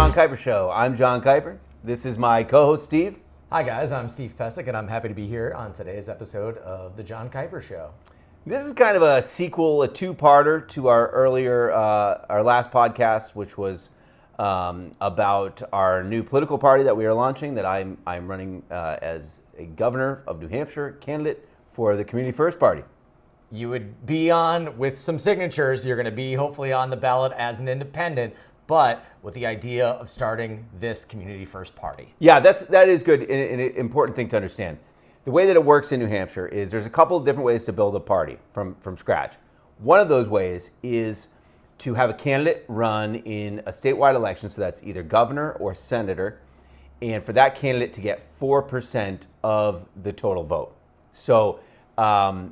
Jon Kiper Show. I'm Jon Kiper. This is my co-host, Steve. Hi guys, I'm Steve Pesic, and I'm happy to be here on today's episode of the Jon Kiper Show. This is kind of a sequel, a two-parter to our earlier, our last podcast, which was about our new political party that we are launching, that I'm running as a governor of New Hampshire candidate for the Community First Party. You would be on with some signatures. You're going to be hopefully on the ballot as an independent, but with the idea of starting this Community First Party. Yeah, that is good and an important thing to understand. The way that it works in New Hampshire is there's a couple of different ways to build a party from scratch. One of those ways is to have a candidate run in a statewide election, so that's either governor or senator, and for that candidate to get 4% of the total vote. So, but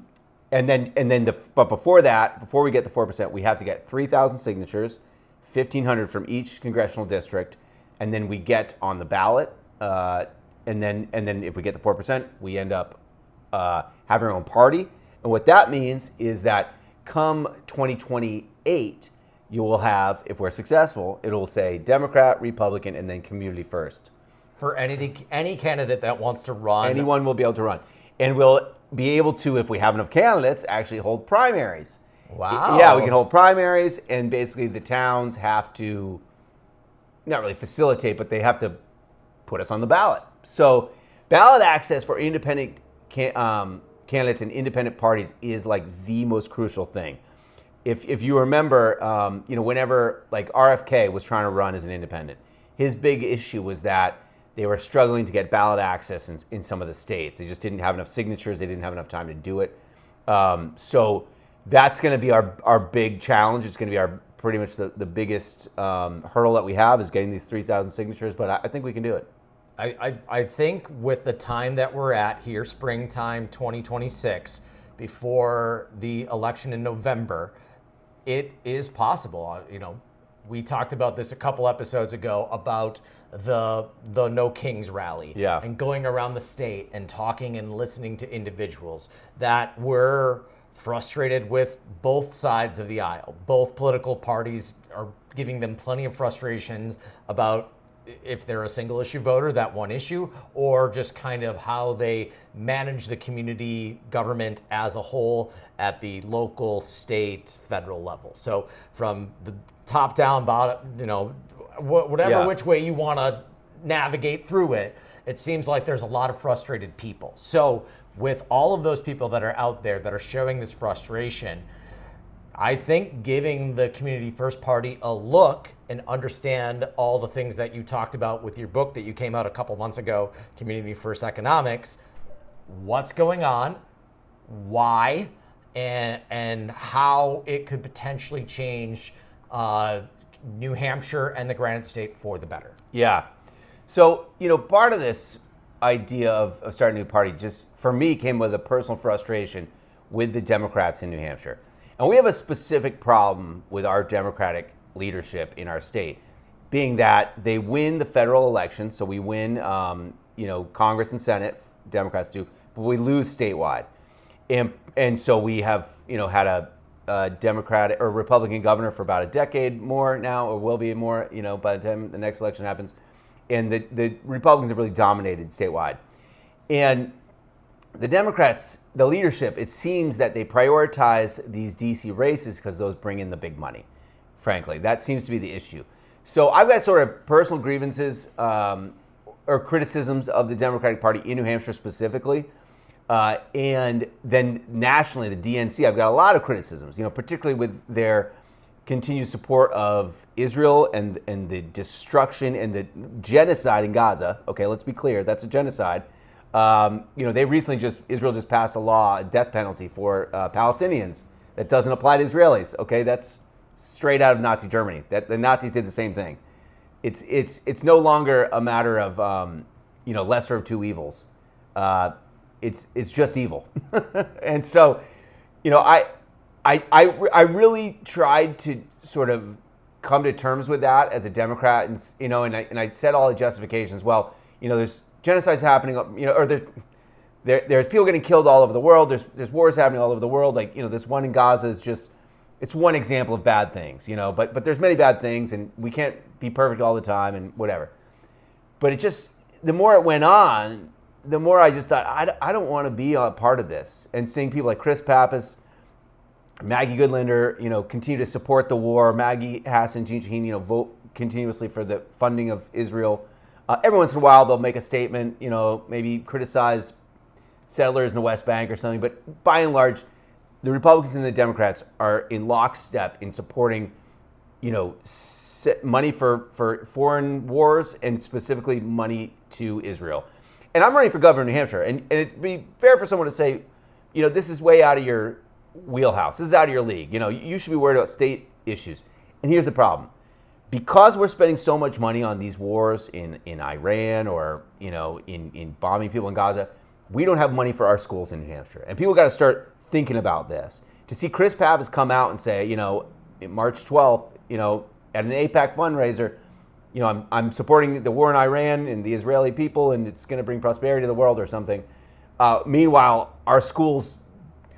before that, before we get the 4%, we have to get 3,000 signatures, 1,500 from each congressional district, and then we get on the ballot. And then if we get the 4%, we end up having our own party. And what that means is that come 2028, you will have, if we're successful, it'll say Democrat, Republican, and then Community First. For any candidate that wants to run. Anyone will be able to run. And we'll be able to, if we have enough candidates, actually hold primaries. Wow. Yeah, we can hold primaries, and basically the towns have to, not really facilitate, but they have to put us on the ballot. So ballot access for independent candidates and independent parties is like the most crucial thing. If you remember, whenever like RFK was trying to run as an independent, his big issue was that they were struggling to get ballot access in some of the states. They just didn't have enough signatures. They didn't have enough time to do it. So that's going to be our big challenge. It's going to be our pretty much the biggest hurdle that we have is getting these 3,000 signatures. But I think we can do it. I think with the time that we're at here, springtime 2026, before the election in November, it is possible. We talked about this a couple episodes ago about the No Kings rally, yeah, and going around the state and talking and listening to individuals that were frustrated with both sides of the aisle. Both political parties are giving them plenty of frustrations about if they're a single issue voter, that one issue, or just kind of how they manage the community government as a whole at the local, state, federal level. So from the top down, bottom, which way you want to navigate through it, it seems like there's a lot of frustrated people. So with all of those people that are out there that are showing this frustration, I think giving the Community First Party a look and understand all the things that you talked about with your book that you came out a couple months ago, Community First Economics, what's going on, why, and how it could potentially change New Hampshire and the Granite State for the better. Yeah. So, part of this idea of starting a new party just, for me, came with a personal frustration with the Democrats in New Hampshire. And we have a specific problem with our Democratic leadership in our state, being that they win the federal election, so we win, Congress and Senate, Democrats do, but we lose statewide. And so we have, had a Democratic or Republican governor for about a decade more now, or will be more, by the time the next election happens. And the Republicans have really dominated statewide. And the Democrats, the leadership, it seems that they prioritize these DC races because those bring in the big money, frankly. That seems to be the issue. So I've got sort of personal grievances or criticisms of the Democratic Party in New Hampshire specifically. And then nationally, the DNC, I've got a lot of criticisms, particularly with their continued support of Israel and the destruction and the genocide in Gaza. Okay, let's be clear, that's a genocide. They recently Israel just passed a law, a death penalty for Palestinians that doesn't apply to Israelis. Okay, that's straight out of Nazi Germany. That the Nazis did the same thing. It's no longer a matter of lesser of two evils. It's just evil. And so, I really tried to sort of come to terms with that as a Democrat, and I said all the justifications. Well, there's genocide's happening, or there's people getting killed all over the world. There's wars happening all over the world. Like, this one in Gaza is just it's one example of bad things, but there's many bad things, and we can't be perfect all the time and whatever. But it just, the more it went on, the more I just thought, I don't want to be a part of this. And seeing people like Chris Pappas, Maggie Goodlander, continue to support the war, Maggie Hassan, Jean Shaheen, vote continuously for the funding of Israel. Every once in a while, they'll make a statement, maybe criticize settlers in the West Bank or something. But by and large, the Republicans and the Democrats are in lockstep in supporting, money for foreign wars and specifically money to Israel. And I'm running for governor of New Hampshire. And it'd be fair for someone to say, this is way out of your wheelhouse. This is out of your league. You should be worried about state issues. And here's the problem. Because we're spending so much money on these wars in Iran or, in bombing people in Gaza, we don't have money for our schools in New Hampshire. And people got to start thinking about this. To see Chris Pappas come out and say, March 12th, at an AIPAC fundraiser, I'm supporting the war in Iran and the Israeli people, and it's going to bring prosperity to the world or something. Meanwhile, our schools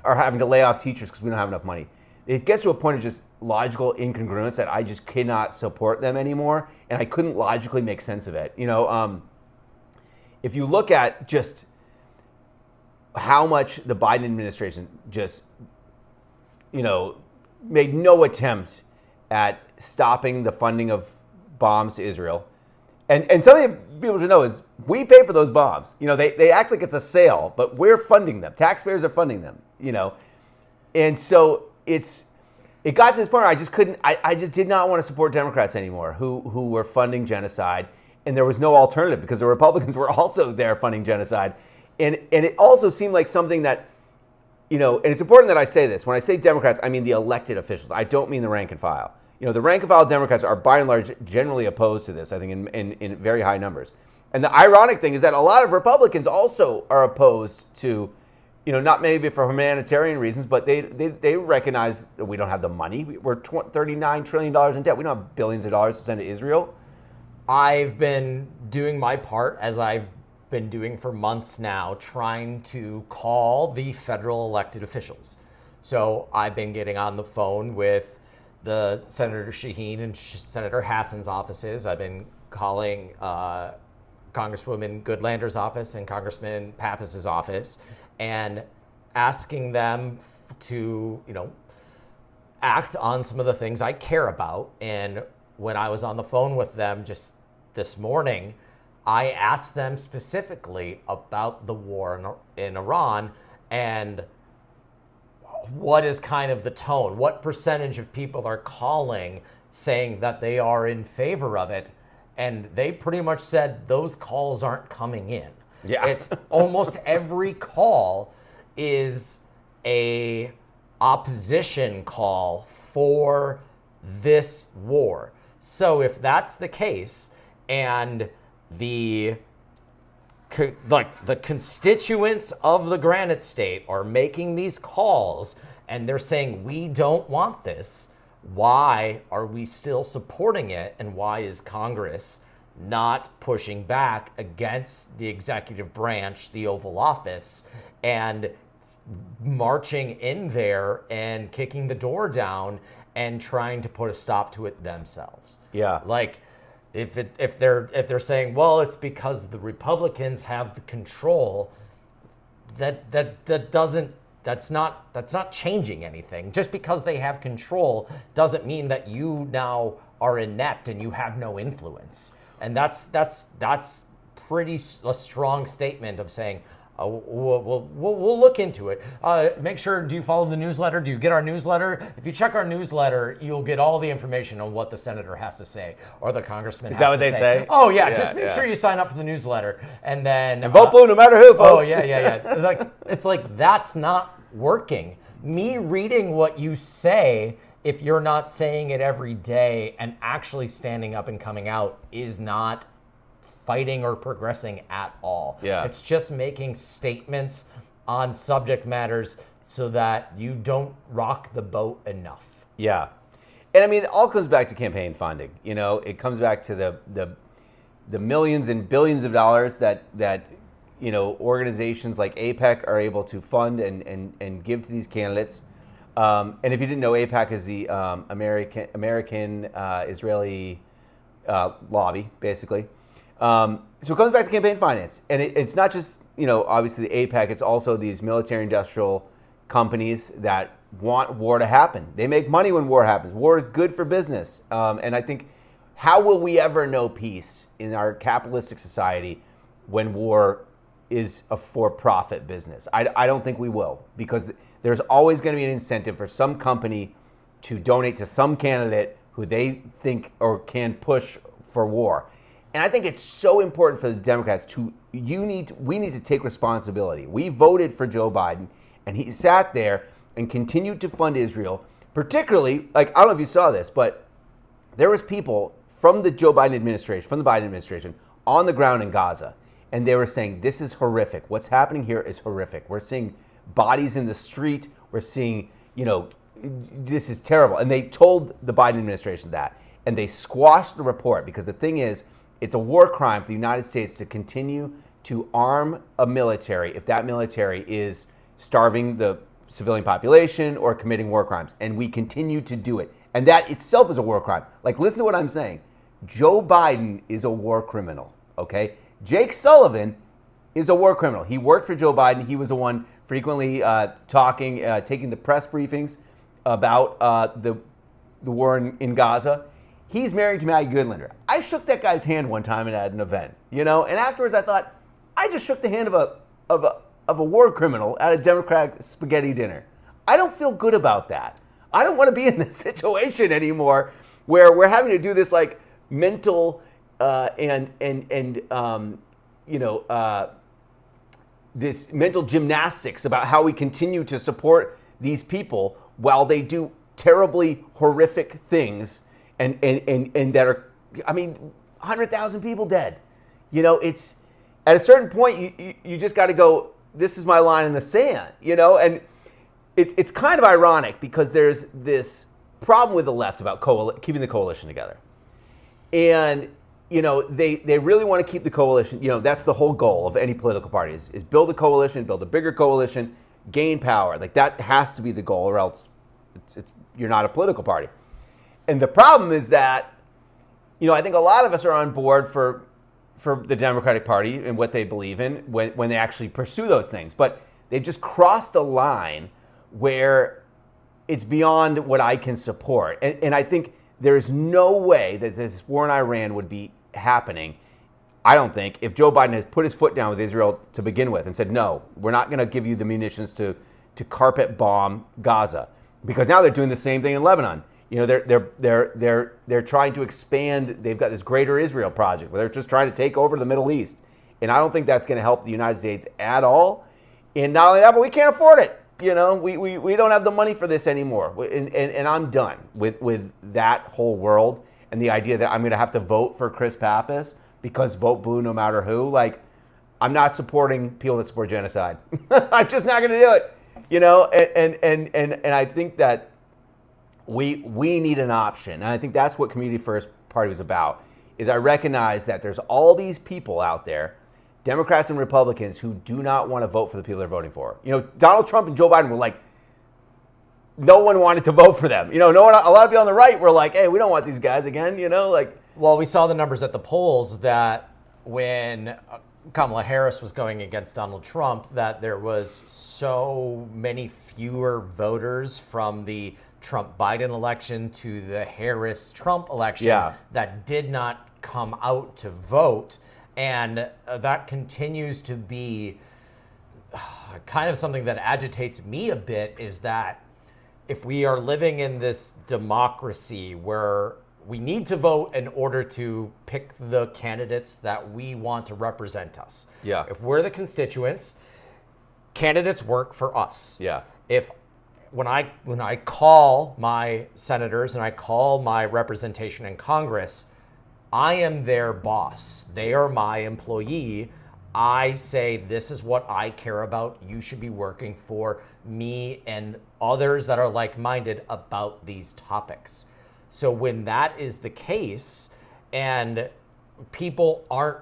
are having to lay off teachers because we don't have enough money. It gets to a point of just logical incongruence that I just cannot support them anymore, and I couldn't logically make sense of it. If you look at just how much the Biden administration just, made no attempt at stopping the funding of bombs to Israel. And something people should know is we pay for those bombs. They act like it's a sale, but we're funding them. Taxpayers are funding them, And so it got to this point where I just did not want to support Democrats anymore who were funding genocide. And there was no alternative because the Republicans were also there funding genocide. And it also seemed like something that, and it's important that I say this. When I say Democrats, I mean the elected officials. I don't mean the rank and file. The rank and file Democrats are by and large generally opposed to this, I think, in very high numbers. And the ironic thing is that a lot of Republicans also are opposed to, not maybe for humanitarian reasons, but they recognize that we don't have the money. We're $39 trillion in debt. We don't have billions of dollars to send to Israel. I've been doing my part, as I've been doing for months now, trying to call the federal elected officials. So I've been getting on the phone with the Senator Shaheen and Senator Hassan's offices. I've been calling Congresswoman Goodlander's office and Congressman Pappas's office and asking them to, act on some of the things I care about. And when I was on the phone with them just this morning, I asked them specifically about the war in Iran and what is kind of the tone? What percentage of people are calling saying that they are in favor of it? And they pretty much said those calls aren't coming in. Yeah. It's almost every call is a opposition call for this war. So if that's the case, and the constituents of the Granite State are making these calls and they're saying we don't want this, why are we still supporting it, and why is Congress not pushing back against the executive branch, the Oval Office, and marching in there and kicking the door down and trying to put a stop to it themselves? Yeah. If they're saying, well, it's because the Republicans have the control, that's not changing anything. Just because they have control doesn't mean that you now are inept and you have no influence. And that's pretty a strong statement of saying, we'll look into it. Make sure, do you follow the newsletter? Do you get our newsletter? If you check our newsletter, you'll get all the information on what the senator has to say or the congressman has to say. Is that what they say? Oh, yeah. Just make sure you sign up for the newsletter. And then... vote blue no matter who, folks. Oh, yeah. It's like, that's not working. Me reading what you say, if you're not saying it every day and actually standing up and coming out, is not fighting or progressing at all. Yeah. It's just making statements on subject matters so that you don't rock the boat enough. Yeah. And I mean, it all comes back to campaign funding. It comes back to the millions and billions of dollars that organizations like AIPAC are able to fund and give to these candidates. And if you didn't know, AIPAC is the American Israeli lobby, basically. So it comes back to campaign finance, and it's not just obviously the AIPAC. It's also these military-industrial companies that want war to happen. They make money when war happens. War is good for business, and I think how will we ever know peace in our capitalistic society when war is a for-profit business? I don't think we will, because there's always going to be an incentive for some company to donate to some candidate who they think or can push for war. And I think it's so important for the Democrats we need to take responsibility. We voted for Joe Biden, and he sat there and continued to fund Israel, particularly, like, I don't know if you saw this, but there was people from the Biden administration on the ground in Gaza, and they were saying, this is horrific. What's happening here is horrific. We're seeing bodies in the street. We're seeing, this is terrible. And they told the Biden administration that, and they squashed the report, because the thing is, it's a war crime for the United States to continue to arm a military if that military is starving the civilian population or committing war crimes. And we continue to do it. And that itself is a war crime. Like, listen to what I'm saying. Joe Biden is a war criminal, okay? Jake Sullivan is a war criminal. He worked for Joe Biden. He was the one frequently taking the press briefings about the war in Gaza. He's married to Maggie Goodlander. I shook that guy's hand one time at an event, and afterwards I thought, I just shook the hand of a war criminal at a Democratic spaghetti dinner. I don't feel good about that. I don't want to be in this situation anymore, where we're having to do this like mental this mental gymnastics about how we continue to support these people while they do terribly horrific things and that are, 100,000 people dead. It's at a certain point you just got to go, this is my line in the sand, and it's kind of ironic, because there's this problem with the left about keeping the coalition together. And they really want to keep the coalition. That's the whole goal of any political party is build a coalition, build a bigger coalition, gain power. Like, that has to be the goal, or else you're not a political party. And the problem is that, I think a lot of us are on board for the Democratic Party and what they believe in when they actually pursue those things. But they've just crossed a line where it's beyond what I can support. And I think there's no way that this war in Iran would be happening, I don't think, if Joe Biden has put his foot down with Israel to begin with and said, no, we're not going to give you the munitions to carpet bomb Gaza. Because now they're doing the same thing in Lebanon. They're trying to expand. They've got this Greater Israel project where they're just trying to take over the Middle East. And I don't think that's going to help the United States at all. And not only that, but we can't afford it. We don't have the money for this anymore. And I'm done with that whole world and the idea that I'm going to have to vote for Chris Pappas because vote blue no matter who. Like, I'm not supporting people that support genocide. I'm just not going to do it. And I think that we need an option. And I think that's what Community First Party was about, is I recognize that there's all these people out there, Democrats and Republicans, who do not want to vote for the people they're voting for. Donald Trump and Joe Biden were like, no one wanted to vote for them. A lot of people on the right were like, hey, we don't want these guys again, Well, we saw the numbers at the polls that when Kamala Harris was going against Donald Trump, that there was so many fewer voters from the Trump-Biden election to the Harris-Trump election that did not come out to vote. And that continues to be kind of something that agitates me a bit, is that if we are living in this democracy where we need to vote in order to pick the candidates that we want to represent us. Yeah. If we're the constituents, candidates work for us. Yeah. When I call my senators and I call my representation in Congress, I am their boss. They are my employee. I say, this is what I care about. You should be working for me and others that are like-minded about these topics. So when that is the case and people aren't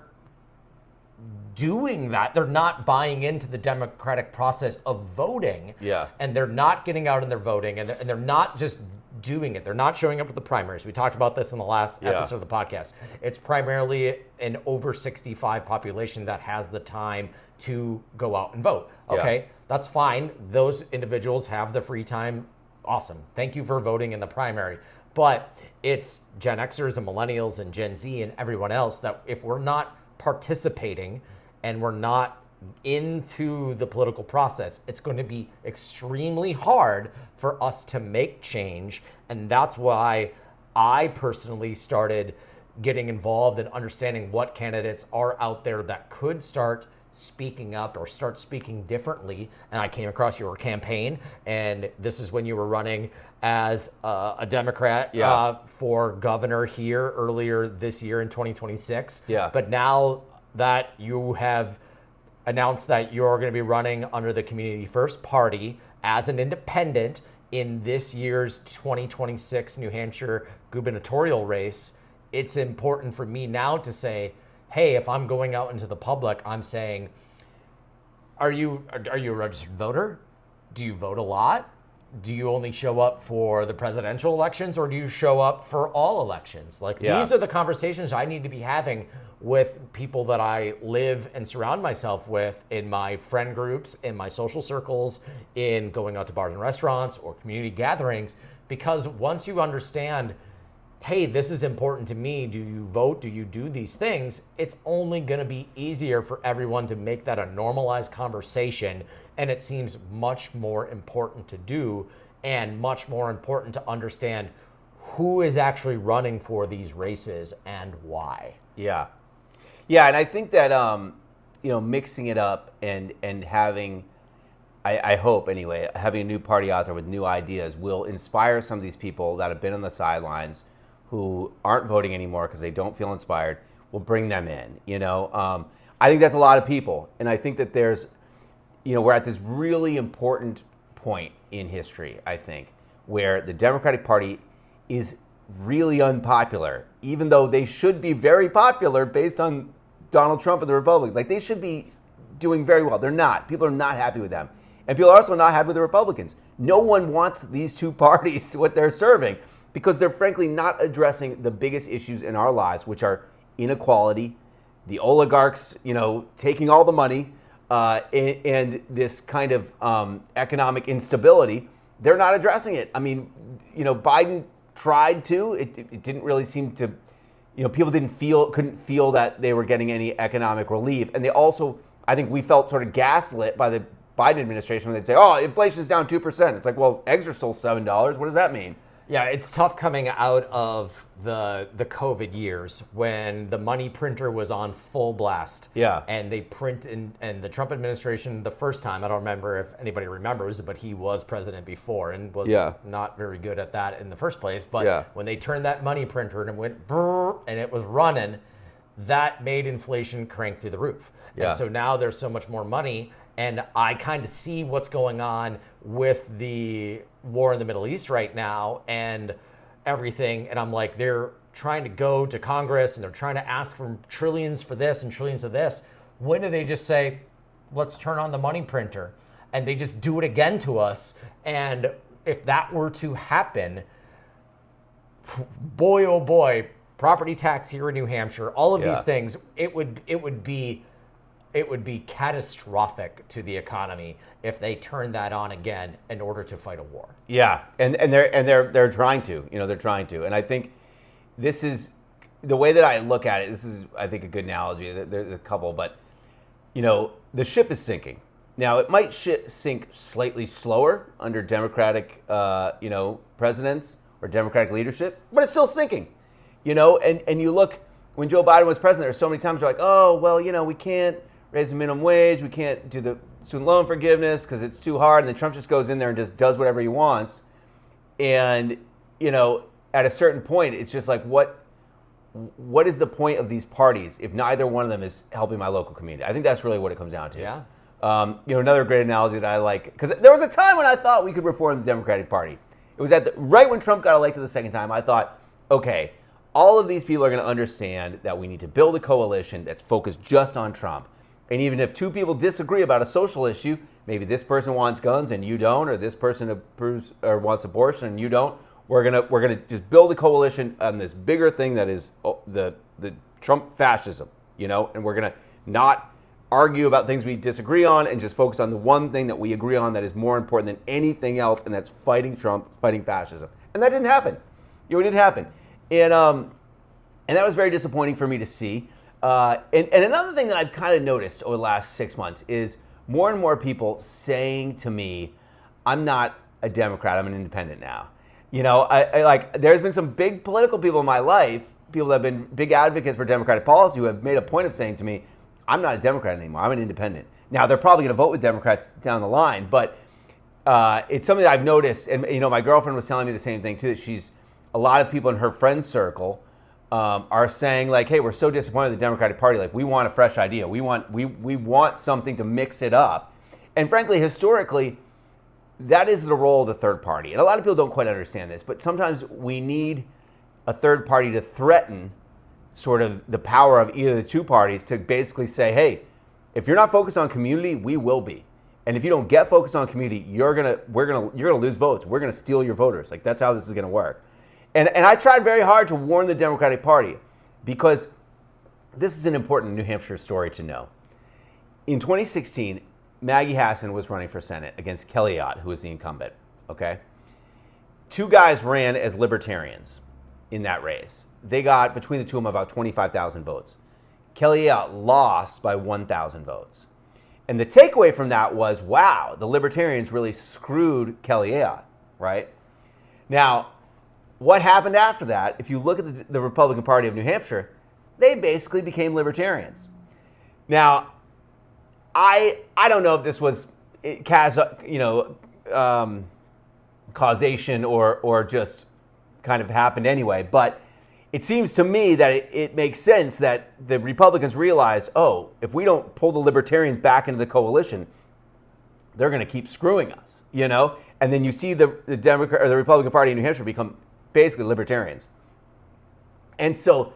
doing that. They're not buying into the democratic process of voting. Yeah. And they're not getting out and they're voting, and they're not just doing it. They're not showing up at the primaries. We talked about this in the last episode of the podcast. It's primarily an over 65 population that has the time to go out and vote. Okay, that's fine. Those individuals have the free time. Awesome. Thank you for voting in the primary. But it's Gen Xers and millennials and Gen Z and everyone else that if we're not participating and we're not into the political process, it's going to be extremely hard for us to make change. And that's why I personally started getting involved and understanding what candidates are out there that could start speaking up or start speaking differently. And I came across your campaign, and this is when you were running as a Democrat for governor here earlier this year in 2026. Yeah. But now that you have announced that you're going to be running under the Community First Party as an independent in this year's 2026 New Hampshire gubernatorial race, it's important for me now to say, hey, if I'm going out into the public, I'm saying, are you a registered voter? Do you vote a lot? Do you only show up for the presidential elections, or do you show up for all elections? These are the conversations I need to be having with people that I live and surround myself with in my friend groups, in my social circles, in going out to bars and restaurants or community gatherings. Because once you understand, hey, this is important to me, do you vote, do you do these things, it's only going to be easier for everyone to make that a normalized conversation. And it seems much more important to do, and much more important to understand who is actually running for these races and why. Yeah. Yeah, and I think that mixing it up and having, I hope anyway, having a new party out there with new ideas will inspire some of these people that have been on the sidelines who aren't voting anymore because they don't feel inspired. Will bring them in. I think that's a lot of people, and I think that there's, we're at this really important point in history, I think, where the Democratic Party is really unpopular, even though they should be very popular based on Donald Trump and the Republicans. Like, they should be doing very well. They're not. People are not happy with them. And people are also not happy with the Republicans. No one wants these two parties, what they're serving, because they're frankly not addressing the biggest issues in our lives, which are inequality, the oligarchs, taking all the money, and this kind of economic instability. They're not addressing it. I mean, Biden tried to. It didn't really seem to. People couldn't feel that they were getting any economic relief, and they also, I think, we felt sort of gaslit by the Biden administration when they'd say, "Oh, inflation's down 2%." It's like, well, eggs are still $7. What does that mean? Yeah, it's tough coming out of the COVID years when the money printer was on full blast. Yeah. And they and the Trump administration, the first time, I don't remember if anybody remembers, but he was president before and was not very good at that in the first place. But when they turned that money printer and it went brrr, and it was running, that made inflation crank through the roof. Yeah. And so now there's so much more money. And I kind of see what's going on with the war in the Middle East right now and everything. And I'm like, they're trying to go to Congress and they're trying to ask for trillions for this and trillions of this. When do they just say, let's turn on the money printer? And they just do it again to us. And if that were to happen, boy, oh boy, property tax here in New Hampshire, all of these things, it would be catastrophic to the economy if they turn that on again in order to fight a war. Yeah, and they're trying to. They're trying to, and I think this is the way that I look at it. This is, I think, a good analogy. There's a couple, but the ship is sinking. Now, it might sink slightly slower under Democratic, presidents or Democratic leadership, but it's still sinking. And you look, when Joe Biden was president, there's so many times you're like, oh, well, we can't raise the minimum wage, we can't do the student loan forgiveness because it's too hard, and then Trump just goes in there and just does whatever he wants. And, at a certain point, it's just like, what is the point of these parties if neither one of them is helping my local community? I think that's really what it comes down to. Yeah. Another great analogy that I like, because there was a time when I thought we could reform the Democratic Party. It was right when Trump got elected the second time, I thought, okay, all of these people are going to understand that we need to build a coalition that's focused just on Trump. And even if two people disagree about a social issue, maybe this person wants guns and you don't, or this person approves or wants abortion and you don't, we're gonna just build a coalition on this bigger thing that is the Trump fascism, and we're gonna not argue about things we disagree on and just focus on the one thing that we agree on that is more important than anything else, and that's fighting Trump, fighting fascism. And that didn't happen. It didn't happen. And that was very disappointing for me to see. And another thing that I've kind of noticed over the last 6 months is more and more people saying to me, I'm not a Democrat, I'm an independent now. There's been some big political people in my life, people that have been big advocates for Democratic policy, who have made a point of saying to me, I'm not a Democrat anymore, I'm an independent. Now, they're probably going to vote with Democrats down the line, but it's something that I've noticed. And, my girlfriend was telling me the same thing, too, that a lot of people in her friend circle are saying, like, hey, we're so disappointed in the Democratic Party. Like, we want a fresh idea. We want something to mix it up. And frankly, historically, that is the role of the third party. And a lot of people don't quite understand this, but sometimes we need a third party to threaten sort of the power of either of the two parties to basically say, hey, if you're not focused on community, we will be. And if you don't get focused on community, you're gonna lose votes. We're gonna steal your voters. Like, that's how this is gonna work. And I tried very hard to warn the Democratic Party, because this is an important New Hampshire story to know. In 2016, Maggie Hassan was running for Senate against Kelly Ayotte, who was the incumbent, okay? Two guys ran as libertarians in that race. They got, between the two of them, about 25,000 votes. Kelly Ayotte lost by 1,000 votes. And the takeaway from that was, wow, the libertarians really screwed Kelly Ayotte, right? Now, what happened after that, if you look at the Republican Party of New Hampshire, they basically became libertarians. Now, I don't know if this was causation or just kind of happened anyway, but it seems to me that it makes sense that the Republicans realize, oh, if we don't pull the libertarians back into the coalition, they're going to keep screwing us, And then you see the Democrat or the Republican Party in New Hampshire become basically libertarians. And so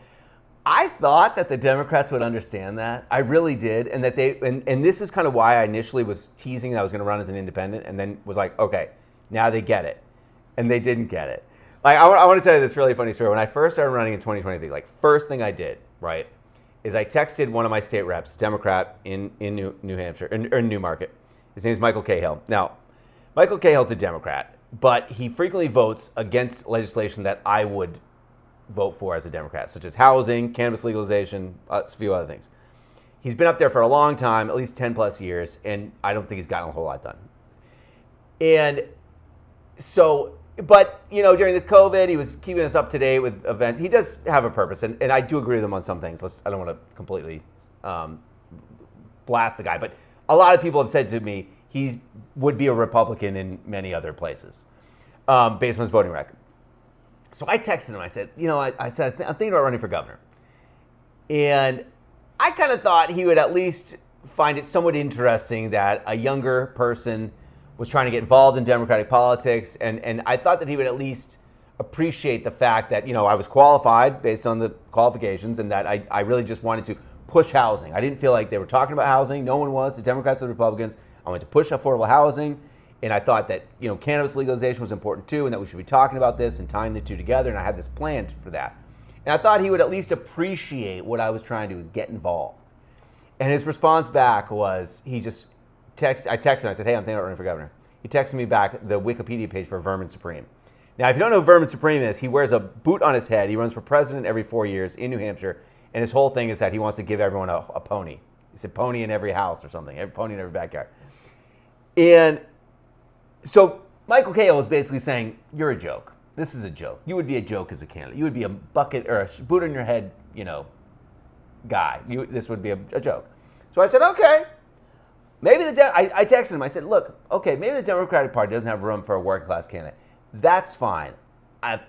I thought that the Democrats would understand that. I really did. And that and this is kind of why I initially was teasing that I was going to run as an independent, and then was like, okay, now they get it. And they didn't get it. Like, I want to tell you this really funny story. When I first started running in 2023, like, first thing I did, right, is I texted one of my state reps, Democrat in New Hampshire, or Newmarket. His name is Michael Cahill. Now, Michael Cahill's a Democrat, but he frequently votes against legislation that I would vote for as a Democrat, such as housing, cannabis legalization, a few other things. He's been up there for a long time, at least 10 plus years, and I don't think he's gotten a whole lot done. And so, but, during the COVID, he was keeping us up to date with events. He does have a purpose, and I do agree with him on some things. I don't want to completely blast the guy, but a lot of people have said to me he would be a Republican in many other places, based on his voting record. So I texted him. I said, I said, I'm thinking about running for governor. And I kind of thought he would at least find it somewhat interesting that a younger person was trying to get involved in Democratic politics. And I thought that he would at least appreciate the fact that, I was qualified based on the qualifications, and that I really just wanted to push housing. I didn't feel like they were talking about housing. No one was, the Democrats or the Republicans. I wanted to push affordable housing. And I thought that, cannabis legalization was important too, and that we should be talking about this and tying the two together. And I had this plan for that. And I thought he would at least appreciate what I was trying to do, get involved. And his response back was, I texted him, I said, hey, I'm thinking about running for governor. He texted me back the Wikipedia page for Vermin Supreme. Now, if you don't know who Vermin Supreme is, he wears a boot on his head. He runs for president every 4 years in New Hampshire. And his whole thing is that he wants to give everyone a pony. He said pony in every house or something, every pony in every backyard. And so Michael Cahill was basically saying, you're a joke. This is a joke. You would be a joke as a candidate. You would be a bucket or a boot on your head, guy. This would be a joke. So I said, okay. Maybe I texted him. I said, look, okay, maybe the Democratic Party doesn't have room for a working class candidate. That's fine.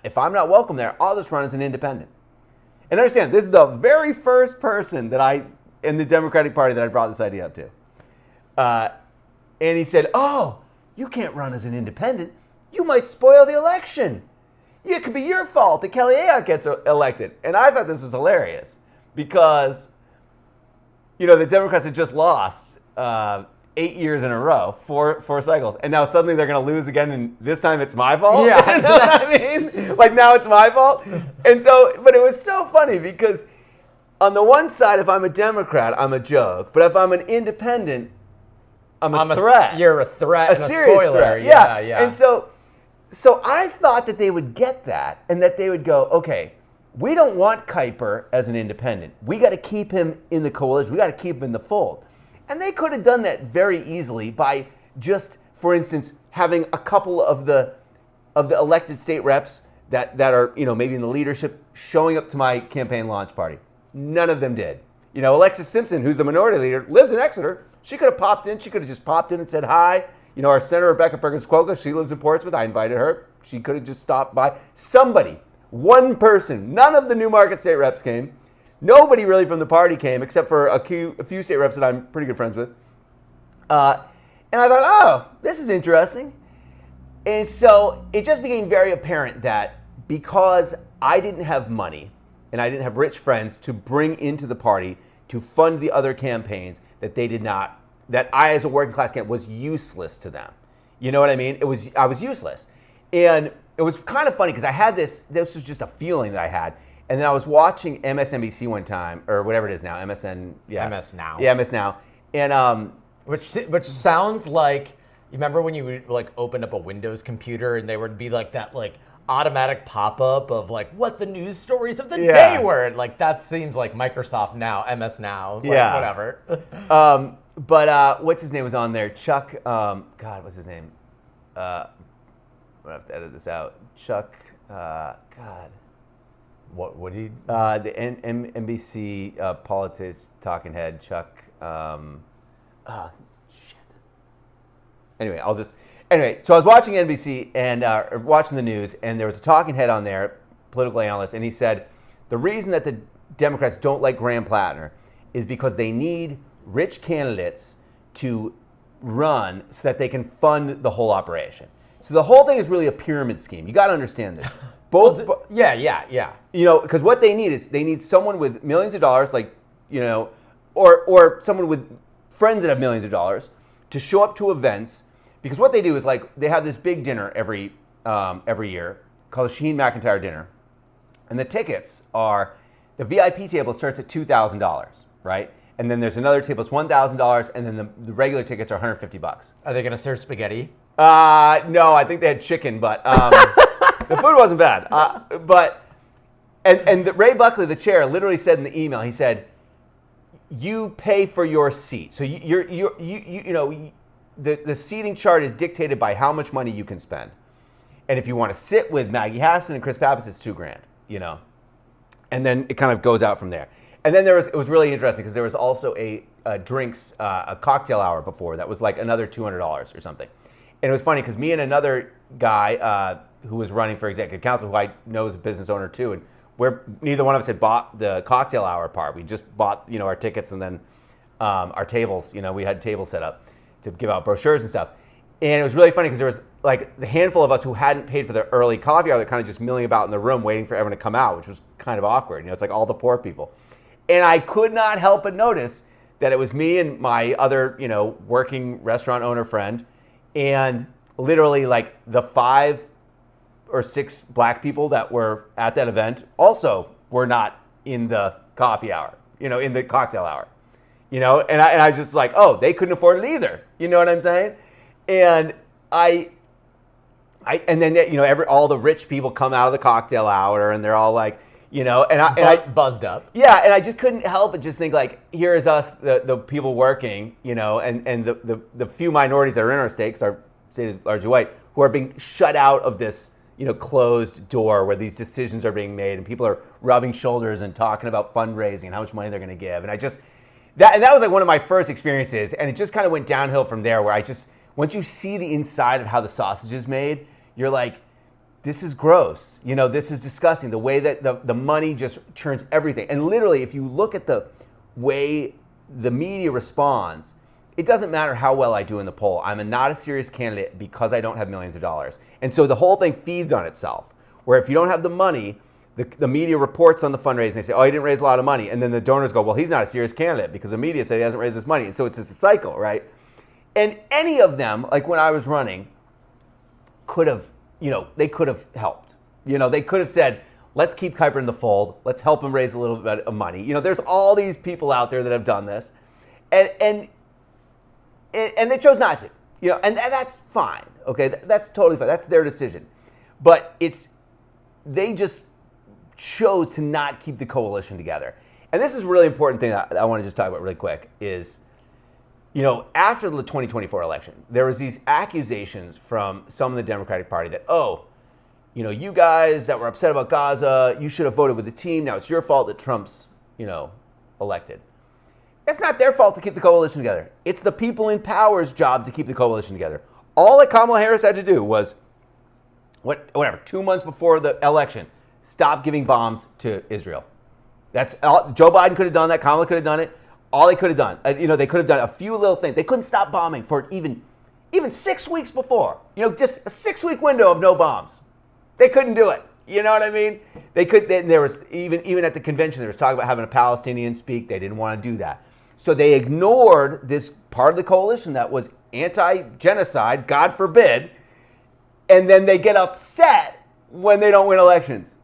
If I'm not welcome there, I'll just run as an independent. And understand, this is the very first person in the Democratic Party that I brought this idea up to. And he said, oh, you can't run as an independent. You might spoil the election. it could be your fault that Kelly Ayotte gets elected. And I thought this was hilarious because, the Democrats had just lost 8 years in a row, four cycles, and now suddenly they're going to lose again, and this time it's my fault. Yeah. You know what I mean? Like now it's my fault. And so, but it was so funny because on the one side, if I'm a Democrat, I'm a joke, but if I'm an independent, I'm a threat. You're a threat and a serious spoiler. threat. Yeah. And so I thought that they would get that and that they would go, okay, we don't want Kiper as an independent. We got to keep him in the coalition. We got to keep him in the fold. And they could have done that very easily by just, for instance, having a couple of the elected state reps that are, maybe in the leadership showing up to my campaign launch party. None of them did. Alexis Simpson, who's the minority leader, lives in Exeter. She could have popped in. She could have just popped in and said hi. Our Senator Rebecca Perkins-Coakley, she lives in Portsmouth. I invited her. She could have just stopped by. Somebody, one person, none of the Newmarket state reps came. Nobody really from the party came except for a few state reps that I'm pretty good friends with. And I thought, oh, this is interesting. And so it just became very apparent that because I didn't have money and I didn't have rich friends to bring into the party to fund the other campaigns, that they did not, that I as a working class candidate was useless to them. You know what I mean? I was useless. And it was kind of funny because I had this was just a feeling that I had. And then I was watching MSNBC one time, or whatever it is now, MSN, yeah. MS Now. Yeah, MS Now. And which sounds like, you remember when you would like open up a Windows computer and there would be like that like automatic pop-up of like what the news stories of the day were. Like that seems like Microsoft Now, MS Now, like whatever. But what's his name was on there? Chuck, God, what's his name? I'm gonna have to edit this out. Chuck, God. What would he? The NBC politics talking head, Chuck. Shit. Anyway, so I was watching NBC and watching the news, and there was a talking head on there, political analyst, and he said the reason that the Democrats don't like Graham Plattner is because they need rich candidates to run so that they can fund the whole operation. So the whole thing is really a pyramid scheme. You got to understand this. Both, yeah. Because what they need is they need someone with millions of dollars, like, or someone with friends that have millions of dollars to show up to events. Because what they do is like they have this big dinner every year called the Sheen McIntyre dinner, and the tickets are the VIP table starts at $2,000, right? And then there's another table that's $1,000, and then the regular tickets are $150. Are they going to serve spaghetti? No, I think they had chicken, but. The food wasn't bad, and Ray Buckley, the chair, literally said in the email, he said, "You pay for your seat. So the seating chart is dictated by how much money you can spend, and if you want to sit with Maggie Hassan and Chris Pappas, it's $2,000, and then it kind of goes out from there. And then it was really interesting because there was also a cocktail hour before that was like another $200 or something, and it was funny because me and another guy. Who was running for executive council, who I know is a business owner too, and neither one of us had bought the cocktail hour part. We just bought, our tickets and then our tables. We had tables set up to give out brochures and stuff. And it was really funny because there was like the handful of us who hadn't paid for the early coffee hour that kind of just milling about in the room waiting for everyone to come out, which was kind of awkward. It's like all the poor people. And I could not help but notice that it was me and my other, working restaurant owner friend, and literally like the 5 or 6 black people that were at that event also were not in the coffee hour, in the cocktail hour, and I was just like, oh, they couldn't afford it either. You know what I'm saying? And and then all the rich people come out of the cocktail hour and they're all like, I buzzed up. Yeah, and I just couldn't help but just think like, here is us, the people working, and the few minorities that are in our state, because our state is largely white, who are being shut out of this closed door where these decisions are being made and people are rubbing shoulders and talking about fundraising and how much money they're going to give. And that was like one of my first experiences. And it just kind of went downhill from there where once you see the inside of how the sausage is made, you're like, this is gross. This is disgusting. The way that the money just churns everything. And literally, if you look at the way the media responds, it doesn't matter how well I do in the poll. I'm not a serious candidate because I don't have millions of dollars. And so the whole thing feeds on itself. where if you don't have the money, the media reports on the fundraising. They say, oh, he didn't raise a lot of money. And then the donors go, well, he's not a serious candidate because the media said he hasn't raised this money. And so it's just a cycle, right? And any of them, like when I was running, could have, they could have helped. They could have said, let's keep Kiper in the fold. Let's help him raise a little bit of money. There's all these people out there that have done this. And they chose not to. And that's fine. Okay, that's totally fine. That's their decision. But they just chose to not keep the coalition together. And this is a really important thing that I want to just talk about really quick is, after the 2024 election, there was these accusations from some of the Democratic Party that, you guys that were upset about Gaza, you should have voted with the team. Now it's your fault that Trump's, elected. It's not their fault to keep the coalition together. It's the people in power's job to keep the coalition together. All that Kamala Harris had to do was, 2 months before the election, stop giving bombs to Israel. That's all. Joe Biden could have done that. Kamala could have done it. All they could have done, they could have done a few little things. They couldn't stop bombing for even 6 weeks before. Just a 6-week window of no bombs. They couldn't do it. You know what I mean? They could. There was even at the convention there was talk about having a Palestinian speak. They didn't want to do that, so they ignored this part of the coalition that was anti-genocide, God forbid, and then they get upset when they don't win elections.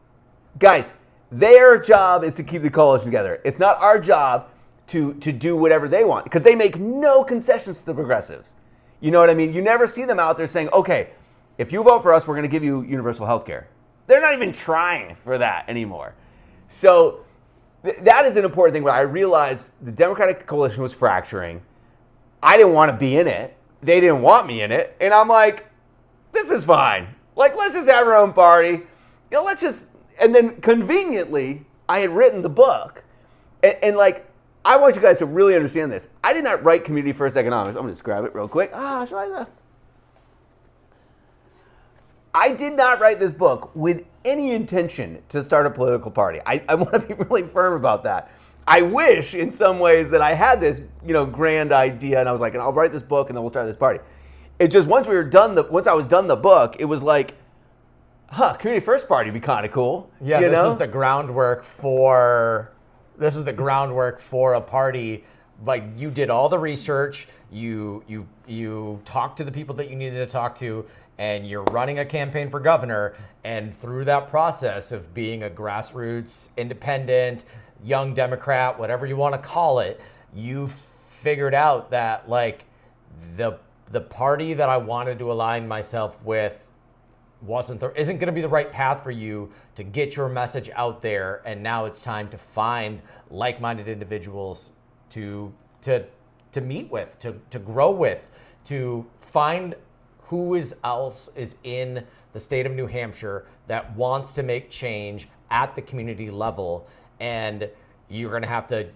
Guys, their job is to keep the coalition together. It's not our job to do whatever they want because they make no concessions to the progressives. You know what I mean? You never see them out there saying, okay, if you vote for us, we're going to give you universal health care. They're not even trying for that anymore. So that is an important thing where I realized the Democratic coalition was fracturing. I didn't want to be in it. They didn't want me in it. And I'm like, this is fine. Like, let's just have our own party. And then conveniently, I had written the book. And I want you guys to really understand this. I did not write Community First Economics. I'm going to just grab it real quick. I did not write this book with any intention to start a political party. I want to be really firm about that. I wish in some ways that I had this, grand idea and I was like, I'll write this book and then we'll start this party. It just, once I was done the book, it was like, Community First Party would be kind of cool. Yeah, this is the groundwork for a party. Like, you did all the research, you talked to the people that you needed to talk to, and you're running a campaign for governor, and through that process of being a grassroots, independent, young Democrat, whatever you want to call it, you figured out that the party that I wanted to align myself with isn't going to be the right path for you to get your message out there, and now it's time to find like-minded individuals to meet with, to grow with, to find who else is in the state of New Hampshire that wants to make change at the community level. And you're going to have to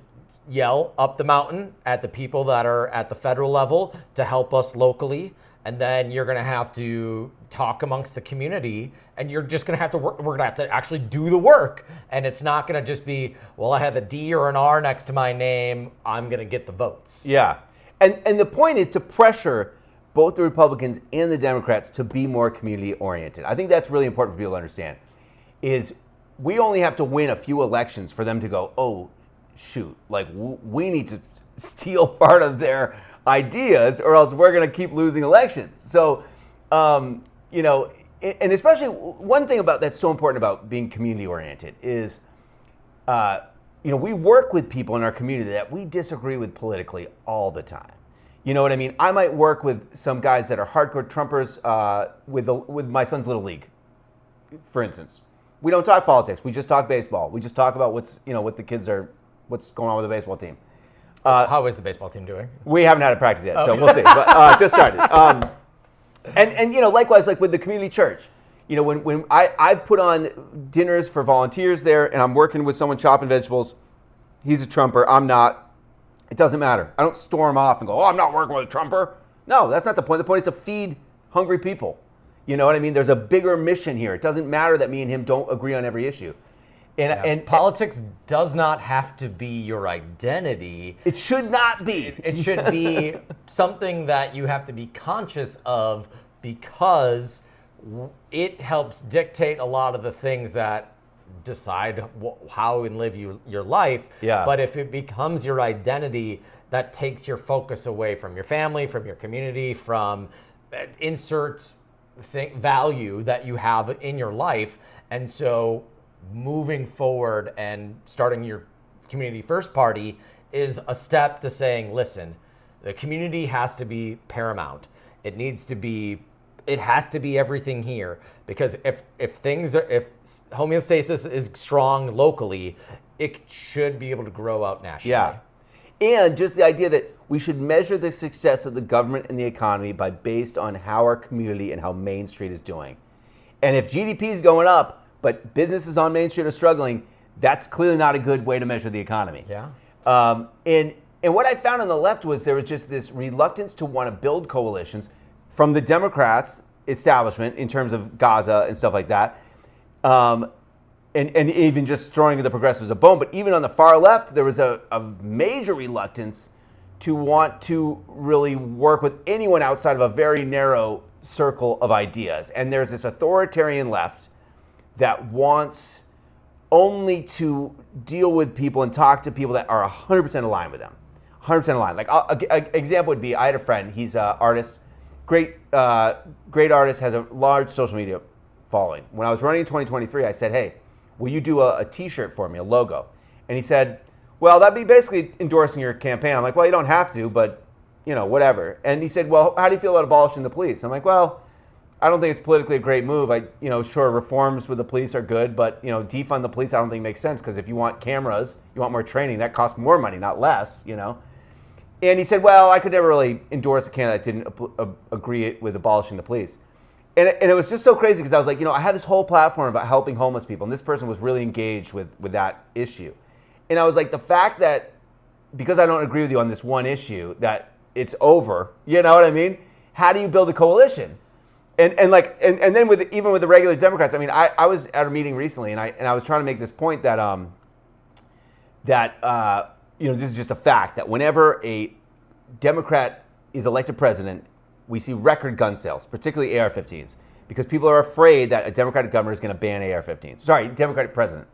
yell up the mountain at the people that are at the federal level to help us locally. And then you're going to have to talk amongst the community, and you're just going to have to work. We're going to have to actually do the work. And it's not going to just be, well, I have a D or an R next to my name, I'm going to get the votes. Yeah. And the point is to pressure both the Republicans and the Democrats to be more community oriented. I think that's really important for people to understand, is we only have to win a few elections for them to go, oh, shoot, we need to steal part of their ideas or else we're going to keep losing elections. So, and especially one thing about that's so important about being community oriented is, we work with people in our community that we disagree with politically all the time. You know what I mean? I might work with some guys that are hardcore Trumpers with my son's little league, for instance. We don't talk politics. We just talk baseball. We just talk about what's going on with the baseball team. How is the baseball team doing? We haven't had a practice yet, so we'll see. But just started. And likewise, like with the community church, when I put on dinners for volunteers there, and I'm working with someone chopping vegetables. He's a Trumper. I'm not. It doesn't matter. I don't storm off and go, oh, I'm not working with a Trumper. No, that's not the point. The point is to feed hungry people. You know what I mean? There's a bigger mission here. It doesn't matter that me and him don't agree on every issue. And politics does not have to be your identity. It should not be. It should be something that you have to be conscious of, because it helps dictate a lot of the things that decide how and live your life. Yeah. But if it becomes your identity, that takes your focus away from your family, from your community, from insert value that you have in your life. And so moving forward and starting your community first party is a step to saying, listen, the community has to be paramount. It has to be everything here, because if homeostasis is strong locally, it should be able to grow out nationally. Yeah. And just the idea that we should measure the success of the government and the economy based on how our community and how Main Street is doing. And if GDP is going up, but businesses on Main Street are struggling, that's clearly not a good way to measure the economy. Yeah. And what I found on the left was there was just this reluctance to want to build coalitions from the Democrats establishment in terms of Gaza and stuff like that. And even just throwing the progressives a bone. But even on the far left, there was a major reluctance to want to really work with anyone outside of a very narrow circle of ideas. And there's this authoritarian left that wants only to deal with people and talk to people that are 100% aligned with them. 100% aligned. Like an example would be, I had a friend, he's an artist, great artist, has a large social media following. When I was running in 2023, I said, hey, will you do a t-shirt for me, a logo? And he said, well, that'd be basically endorsing your campaign. I'm like, well, you don't have to, but whatever. And he said, well, how do you feel about abolishing the police? I'm like, well, I don't think it's politically a great move. Sure, reforms with the police are good, but defund the police I don't think makes sense, because if you want cameras, you want more training, that costs more money, not less, And he said, well, I could never really endorse a candidate that didn't agree with abolishing the police. And it was just so crazy, because I was like, I had this whole platform about helping homeless people, and this person was really engaged with that issue. And I was like, the fact that because I don't agree with you on this one issue, that it's over, you know what I mean? How do you build a coalition? And then even with the regular Democrats, I mean, I was at a meeting recently, and I was trying to make this point that this is just a fact, that whenever a Democrat is elected president, we see record gun sales, particularly AR-15s, because people are afraid that a Democratic governor is going to ban AR-15s. Sorry, Democratic president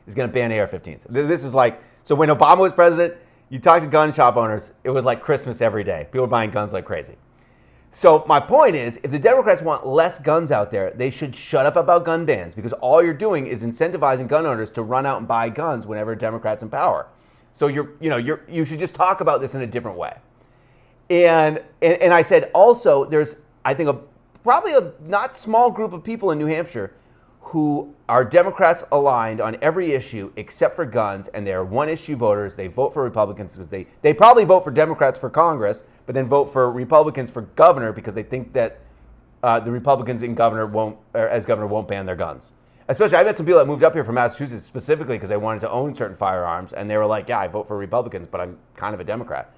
is going to ban AR-15s. This is like, so when Obama was president, you talk to gun shop owners, it was like Christmas every day. People were buying guns like crazy. So my point is, if the Democrats want less guns out there, they should shut up about gun bans, because all you're doing is incentivizing gun owners to run out and buy guns whenever a Democrat's in power. So you should just talk about this in a different way. And I said also, there's, I think, probably a not small group of people in New Hampshire who are Democrats aligned on every issue except for guns, and they are one-issue voters. They vote for Republicans because they probably vote for Democrats for Congress, but then vote for Republicans for governor because they think that the Republicans as governor won't ban their guns. Especially, I met some people that moved up here from Massachusetts specifically because they wanted to own certain firearms, and they were like, yeah, I vote for Republicans, but I'm kind of a Democrat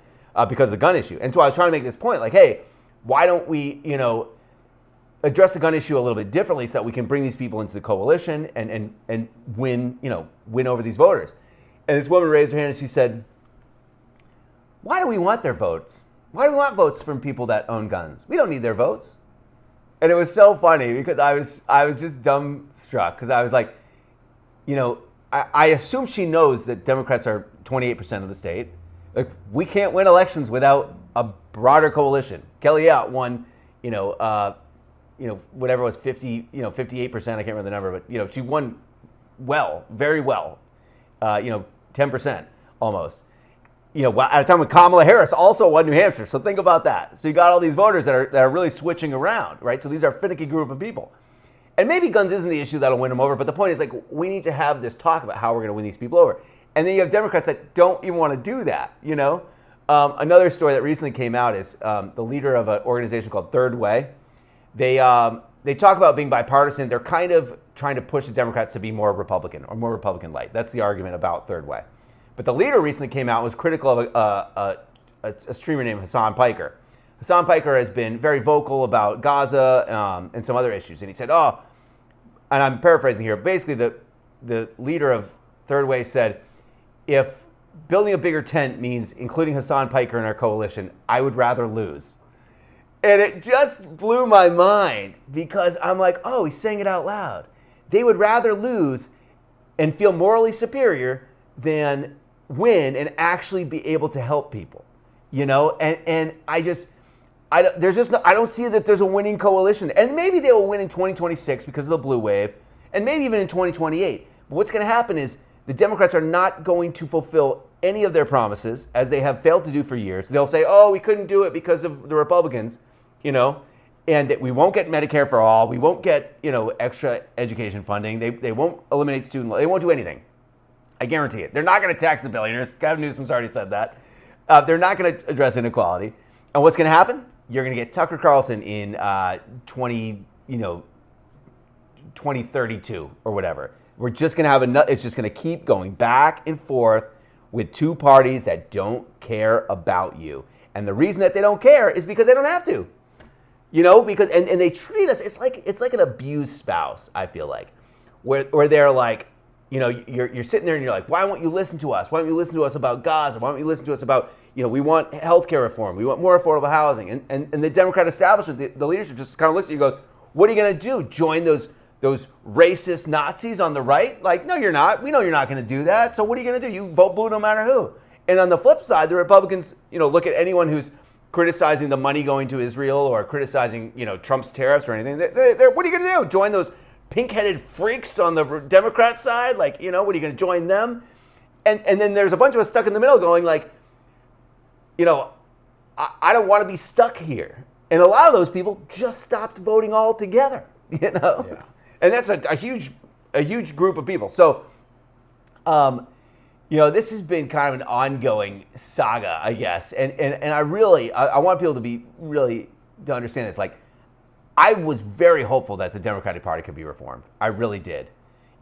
because of the gun issue. And so I was trying to make this point, like, hey, why don't we, address the gun issue a little bit differently so that we can bring these people into the coalition and win over these voters. And this woman raised her hand and she said, why do we want their votes? Why do we want votes from people that own guns? We don't need their votes. And it was so funny because I was just dumbstruck, because I was like, I assume she knows that Democrats are 28% of the state. Like, we can't win elections without a broader coalition. Kelly Ayotte won, whatever it was, 58%, I can't remember the number, but, she won well, very well, 10% almost. At a time when Kamala Harris also won New Hampshire. So think about that. So you got all these voters that are really switching around, right? So these are a finicky group of people. And maybe guns isn't the issue that'll win them over, but the point is, like, we need to have this talk about how we're going to win these people over. And then you have Democrats that don't even want to do that, Another story that recently came out is the leader of an organization called Third Way. They talk about being bipartisan. They're kind of trying to push the Democrats to be more Republican or more Republican-light. That's the argument about Third Way. But the leader recently came out and was critical of a streamer named Hassan Piker. Hassan Piker has been very vocal about Gaza and some other issues. And he said, and I'm paraphrasing here, basically the leader of Third Way said, if building a bigger tent means including Hassan Piker in our coalition, I would rather lose. And it just blew my mind because I'm like, oh, he's saying it out loud. They would rather lose and feel morally superior than win and actually be able to help people, And I don't see that there's a winning coalition. And maybe they will win in 2026 because of the blue wave, and maybe even in 2028. But what's going to happen is the Democrats are not going to fulfill any of their promises, as they have failed to do for years. They'll say, oh, we couldn't do it because of the Republicans, and that we won't get Medicare for all. We won't get, extra education funding. They won't eliminate student loans. They won't do anything. I guarantee it. They're not going to tax the billionaires. Gavin Newsom's already said that. They're not going to address inequality. And what's going to happen? You're going to get Tucker Carlson in 2032 or whatever. We're just going to have it's just going to keep going back and forth with two parties that don't care about you. And the reason that they don't care is because they don't have to. Because and they treat us, it's like an abused spouse, I feel like. Where they're like, you're sitting there and you're like, why won't you listen to us? Why don't you listen to us about Gaza? Why don't you listen to us about, we want healthcare reform. We want more affordable housing. And the Democrat establishment, the leadership just kind of looks at you and goes, what are you going to do? Join those racist Nazis on the right? Like, no, you're not. We know you're not going to do that. So what are you going to do? You vote blue no matter who. And on the flip side, the Republicans, look at anyone who's criticizing the money going to Israel or criticizing, Trump's tariffs or anything. They're what are you going to do? Join those pink-headed freaks on the Democrat side? Like, what are you going to join them? And then there's a bunch of us stuck in the middle going like, I don't want to be stuck here. And a lot of those people just stopped voting altogether, Yeah. And that's a huge group of people. So, this has been kind of an ongoing saga, I guess. And I want people to understand this. Like, I was very hopeful that the Democratic Party could be reformed. I really did.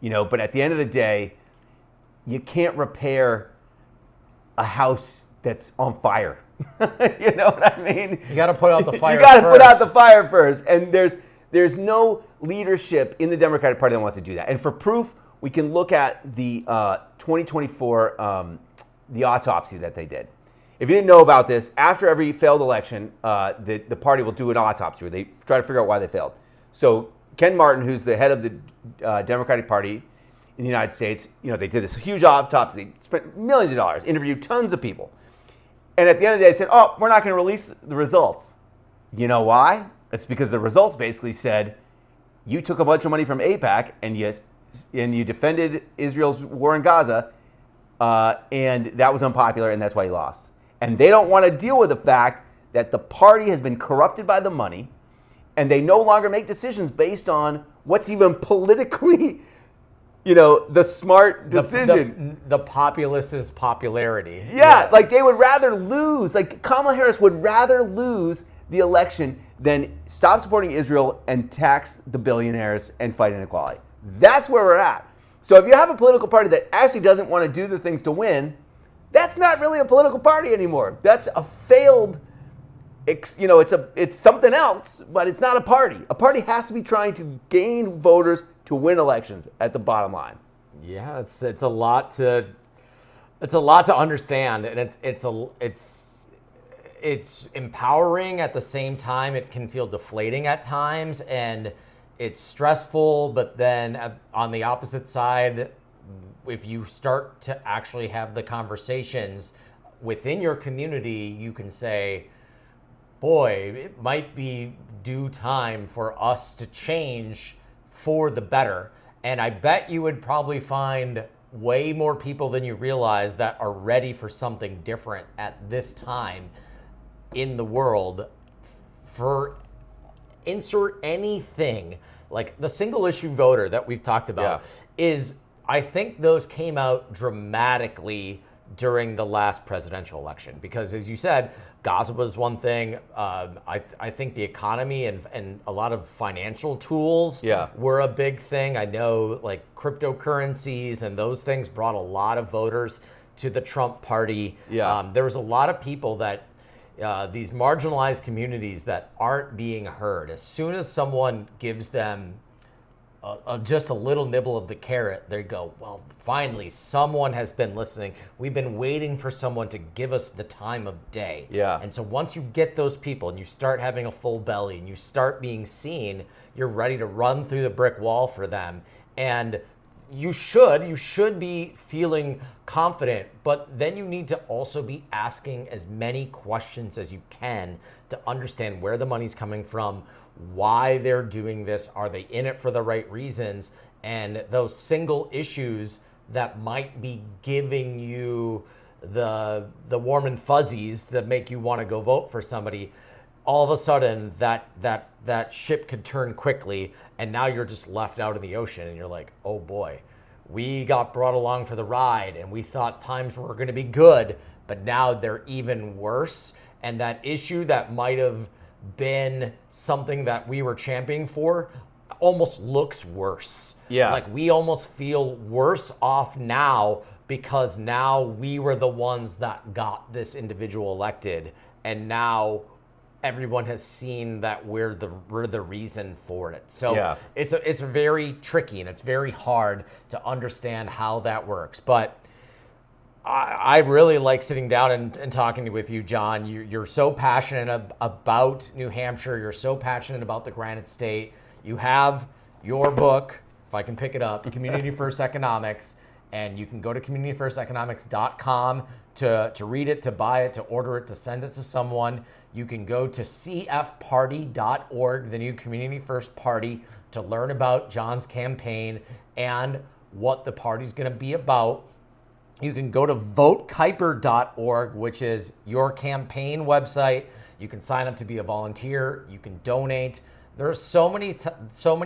But at the end of the day, you can't repair a house that's on fire. You know what I mean? You got to put out the fire. You got to put out the fire first. And there's no leadership in the Democratic Party that wants to do that. And for proof, we can look at the 2024 the autopsy that they did. If you didn't know about this, after every failed election, the party will do an autopsy where they try to figure out why they failed. So Ken Martin, who's the head of the Democratic Party in the United States, they did this huge autopsy. They spent millions of dollars, interviewed tons of people. And at the end of the day, they said, oh, we're not going to release the results. You know why? It's because the results basically said, you took a bunch of money from AIPAC and you defended Israel's war in Gaza, and that was unpopular, and that's why you lost. And they don't want to deal with the fact that the party has been corrupted by the money, and they no longer make decisions based on what's even politically, the smart decision. The populist's popularity. Yeah, like they would rather lose. Like Kamala Harris would rather lose the election than stop supporting Israel and tax the billionaires and fight inequality. That's where we're at. So if you have a political party that actually doesn't want to do the things to win, that's not really a political party anymore. That's a failed, it's something else, but it's not a party. A party has to be trying to gain voters to win elections at the bottom line. Yeah, it's a lot to understand, and it's empowering at the same time. It can feel deflating at times, and it's stressful. But then on the opposite side, if you start to actually have the conversations within your community, you can say, boy, it might be due time for us to change for the better. And I bet you would probably find way more people than you realize that are ready for something different at this time in the world. For insert anything, like the single issue voter that we've talked about is, I think those came out dramatically during the last presidential election, because as you said, Gaza was one thing. I think the economy and a lot of financial tools were a big thing. I know like cryptocurrencies and those things brought a lot of voters to the Trump party. There was a lot of people that these marginalized communities that aren't being heard. As soon as someone gives them just a little nibble of the carrot, they go, well, finally, someone has been listening. We've been waiting for someone to give us the time of day. Yeah. And so once you get those people and you start having a full belly and you start being seen, you're ready to run through the brick wall for them. And you should be feeling confident, but then you need to also be asking as many questions as you can to understand where the money's coming from, why they're doing this, are they in it for the right reasons, and those single issues that might be giving you the warm and fuzzies that make you want to go vote for somebody. All of a sudden that ship could turn quickly, and now you're just left out in the ocean and you're like, oh boy, we got brought along for the ride and we thought times were going to be good, but now they're even worse. And that issue that might have been something that we were championing for almost looks worse. Yeah. Like we almost feel worse off now because now we were the ones that got this individual elected, and now everyone has seen that we're the reason for it. So Yeah. it's very tricky and it's very hard to understand how that works. But I really like sitting down and talking with you, Jon. You're so passionate about New Hampshire. You're so passionate about the Granite State. You have your book, if I can pick it up, Community First Economics, and you can go to communityfirsteconomics.com to read it, to buy it, to order it, to send it to someone. You can go to cfparty.org, the new Community First Party, to learn about Jon's campaign and what the party's going to be about. You can go to votekiper.org, which is your campaign website. You can sign up to be a volunteer. You can donate. There are so many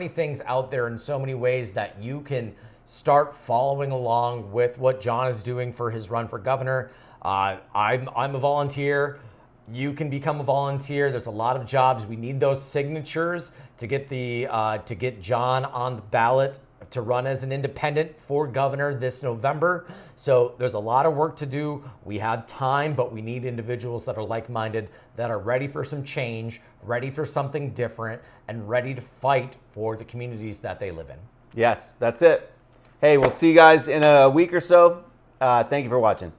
things out there in so many ways that you can start following along with what Jon is doing for his run for governor. I'm a volunteer. You can become a volunteer. There's a lot of jobs. We need those signatures to get Jon on the ballot to run as an independent for governor this November. So there's a lot of work to do. We have time, but we need individuals that are like-minded, that are ready for some change, ready for something different, and ready to fight for the communities that they live in. Yes, that's it. Hey, we'll see you guys in a week or so. Thank you for watching.